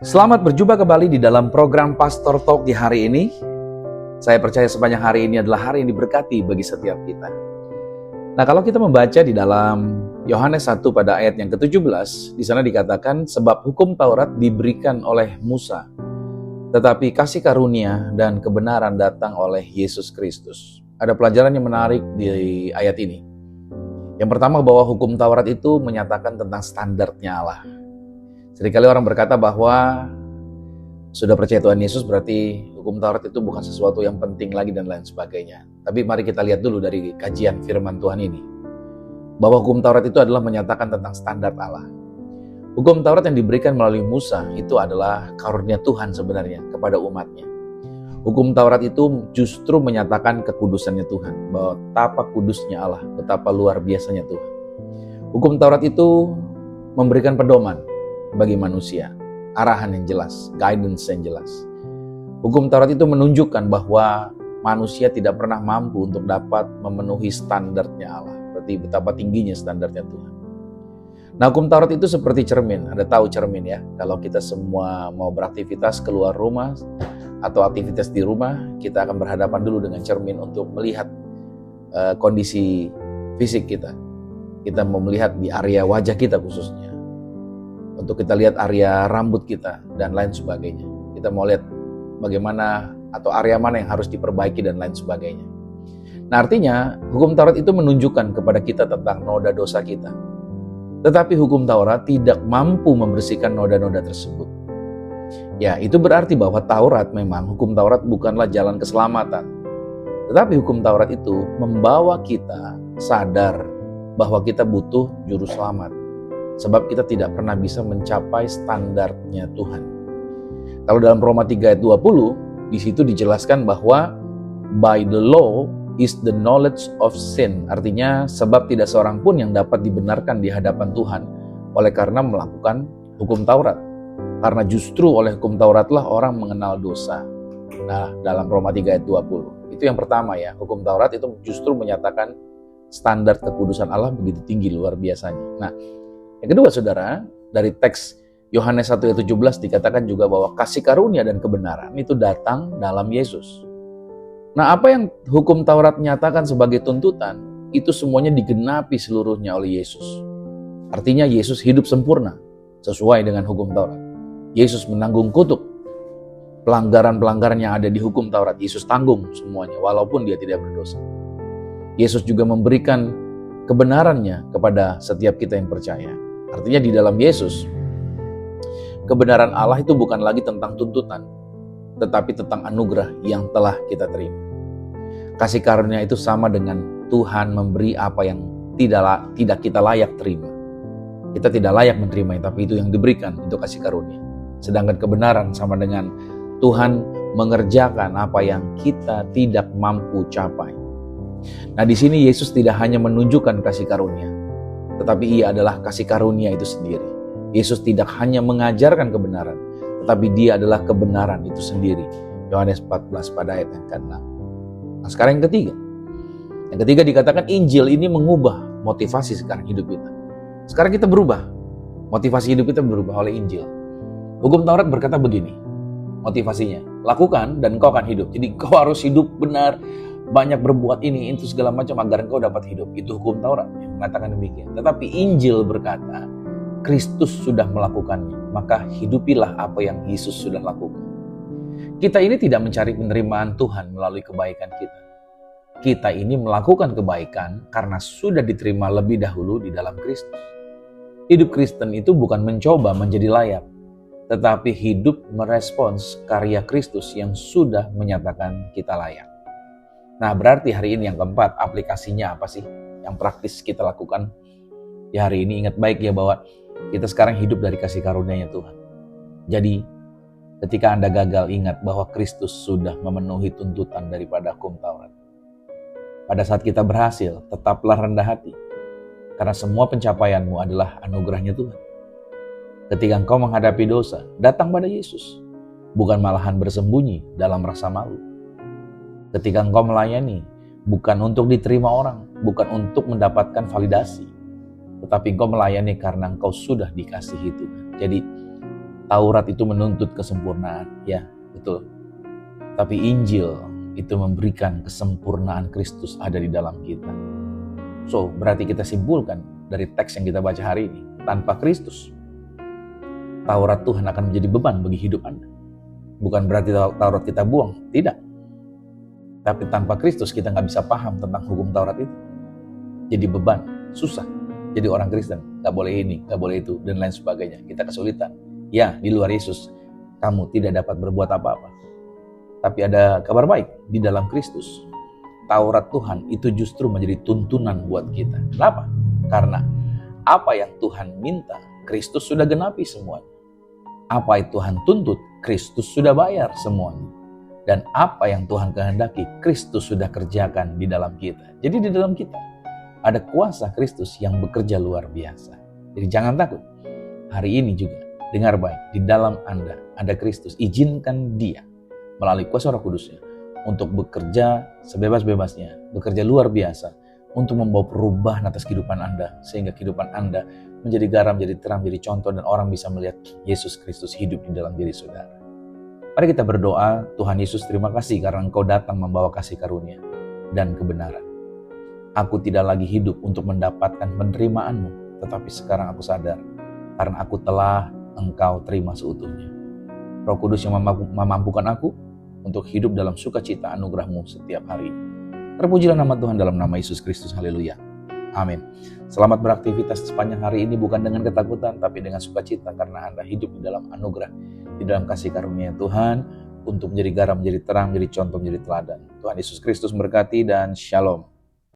Selamat berjumpa kembali di dalam program Pastor Talk di hari ini. Saya percaya sepanjang hari ini adalah hari yang diberkati bagi setiap kita. Nah, kalau kita membaca di dalam Yohanes 1 pada ayat yang ke-17, di sana dikatakan, sebab hukum Taurat diberikan oleh Musa, tetapi kasih karunia dan kebenaran datang oleh Yesus Kristus. Ada pelajaran yang menarik di ayat ini. Yang pertama, bahwa hukum Taurat itu menyatakan tentang standarnya Allah. Seringkali orang berkata bahwa sudah percaya Tuhan Yesus berarti hukum Taurat itu bukan sesuatu yang penting lagi dan lain sebagainya. Tapi mari kita lihat dulu dari kajian firman Tuhan ini, bahwa hukum Taurat itu adalah menyatakan tentang standar Allah. Hukum Taurat yang diberikan melalui Musa itu adalah karunia Tuhan sebenarnya kepada umatnya. Hukum Taurat itu justru menyatakan kekudusannya Tuhan, bahwa betapa kudusnya Allah, betapa luar biasanya Tuhan. Hukum Taurat itu memberikan pedoman bagi manusia, arahan yang jelas, guidance yang jelas. Hukum Taurat itu menunjukkan bahwa manusia tidak pernah mampu untuk dapat memenuhi standarnya Allah, berarti betapa tingginya standarnya Tuhan. Nah, hukum Taurat itu seperti cermin. Anda tahu cermin ya, kalau kita semua mau beraktivitas keluar rumah atau aktivitas di rumah, kita akan berhadapan dulu dengan cermin untuk melihat kondisi fisik kita. Kita mau melihat di area wajah kita khususnya, untuk kita lihat area rambut kita dan lain sebagainya. Kita mau lihat bagaimana atau area mana yang harus diperbaiki dan lain sebagainya. Nah, artinya hukum Taurat itu menunjukkan kepada kita tentang noda dosa kita. Tetapi hukum Taurat tidak mampu membersihkan noda-noda tersebut. Ya, itu berarti bahwa hukum Taurat bukanlah jalan keselamatan. Tetapi hukum Taurat itu membawa kita sadar bahwa kita butuh juru selamat. Sebab kita tidak pernah bisa mencapai standarnya Tuhan. Kalau dalam Roma 3 ayat 20, di situ dijelaskan bahwa by the law is the knowledge of sin. Artinya, sebab tidak seorang pun yang dapat dibenarkan di hadapan Tuhan oleh karena melakukan hukum Taurat. Karena justru oleh hukum Tauratlah orang mengenal dosa. Nah, dalam Roma 3 ayat 20. Itu yang pertama ya, hukum Taurat itu justru menyatakan standar kekudusan Allah begitu tinggi luar biasanya. Nah, yang kedua saudara, dari teks Yohanes 1 ayat 17 dikatakan juga bahwa kasih karunia dan kebenaran itu datang dalam Yesus. Nah, apa yang hukum Taurat nyatakan sebagai tuntutan, itu semuanya digenapi seluruhnya oleh Yesus. Artinya Yesus hidup sempurna sesuai dengan hukum Taurat. Yesus menanggung kutuk pelanggaran-pelanggaran yang ada di hukum Taurat. Yesus tanggung semuanya walaupun dia tidak berdosa. Yesus juga memberikan kebenarannya kepada setiap kita yang percaya. Artinya di dalam Yesus, kebenaran Allah itu bukan lagi tentang tuntutan, tetapi tentang anugerah yang telah kita terima. Kasih karunia itu sama dengan Tuhan memberi apa yang tidak kita layak terima. Kita tidak layak menerimanya, tapi itu yang diberikan untuk kasih karunia. Sedangkan kebenaran sama dengan Tuhan mengerjakan apa yang kita tidak mampu capai. Nah, di sini Yesus tidak hanya menunjukkan kasih karunia, tetapi ia adalah kasih karunia itu sendiri. Yesus tidak hanya mengajarkan kebenaran, tetapi dia adalah kebenaran itu sendiri. Yohanes 14 pada ayat yang ke-6. Nah, sekarang yang ketiga. Yang ketiga dikatakan Injil ini mengubah motivasi sekarang hidup kita. Sekarang kita berubah. Motivasi hidup kita berubah oleh Injil. Hukum Taurat berkata begini, motivasinya, lakukan dan engkau akan hidup. Jadi engkau harus hidup benar, banyak berbuat ini, itu segala macam agar engkau dapat hidup. Itu hukum Taurat yang mengatakan demikian. Tetapi Injil berkata, Kristus sudah melakukannya, maka hidupilah apa yang Yesus sudah lakukan. Kita ini tidak mencari penerimaan Tuhan melalui kebaikan kita. Kita ini melakukan kebaikan karena sudah diterima lebih dahulu di dalam Kristus. Hidup Kristen itu bukan mencoba menjadi layak, tetapi hidup merespons karya Kristus yang sudah menyatakan kita layak. Nah, berarti hari ini yang keempat, aplikasinya apa sih yang praktis kita lakukan di hari ini? Ingat baik ya bahwa kita sekarang hidup dari kasih karunia-Nya Tuhan. Jadi, ketika Anda gagal, ingat bahwa Kristus sudah memenuhi tuntutan daripada hukum Taurat. Pada saat kita berhasil, tetaplah rendah hati, karena semua pencapaianmu adalah anugerahnya Tuhan. Ketika engkau menghadapi dosa, datang pada Yesus, bukan malahan bersembunyi dalam rasa malu. Ketika engkau melayani, bukan untuk diterima orang, bukan untuk mendapatkan validasi, tetapi engkau melayani karena engkau sudah dikasihi Tuhan. Jadi Taurat itu menuntut kesempurnaan, ya betul. Tapi Injil itu memberikan kesempurnaan Kristus ada di dalam kita. So, berarti kita simpulkan dari teks yang kita baca hari ini, tanpa Kristus, Taurat Tuhan akan menjadi beban bagi hidup Anda. Bukan berarti Taurat kita buang, tidak. Tapi tanpa Kristus kita nggak bisa paham tentang hukum Taurat itu. Jadi beban, susah. Jadi orang Kristen, nggak boleh ini, nggak boleh itu, dan lain sebagainya. Kita kesulitan. Ya, di luar Yesus, kamu tidak dapat berbuat apa-apa. Tapi ada kabar baik, di dalam Kristus, Taurat Tuhan itu justru menjadi tuntunan buat kita. Kenapa? Karena apa yang Tuhan minta, Kristus sudah genapi semuanya. Apa yang Tuhan tuntut, Kristus sudah bayar semuanya. Dan apa yang Tuhan kehendaki, Kristus sudah kerjakan di dalam kita. Jadi di dalam kita ada kuasa Kristus yang bekerja luar biasa. Jadi jangan takut. Hari ini juga, dengar baik, di dalam Anda ada Kristus. Izinkan Dia melalui kuasa Roh Kudus-Nya untuk bekerja sebebas-bebasnya, bekerja luar biasa untuk membawa perubahan atas kehidupan Anda, sehingga kehidupan Anda menjadi garam, menjadi terang, menjadi contoh, dan orang bisa melihat Yesus Kristus hidup di dalam diri saudara. Mari kita berdoa. Tuhan Yesus, terima kasih karena Engkau datang membawa kasih karunia dan kebenaran. Aku tidak lagi hidup untuk mendapatkan penerimaan-Mu, tetapi sekarang aku sadar karena aku telah Engkau terima seutuhnya. Roh Kudus yang memampukan aku untuk hidup dalam sukacita anugerah-Mu setiap hari. Terpujilah nama Tuhan dalam nama Yesus Kristus. Haleluya. Amin. Selamat beraktivitas sepanjang hari ini, bukan dengan ketakutan, tapi dengan sukacita, karena Anda hidup di dalam anugerah, di dalam kasih karunia Tuhan, untuk menjadi garam, menjadi terang, menjadi contoh, menjadi teladan. Tuhan Yesus Kristus memberkati dan shalom.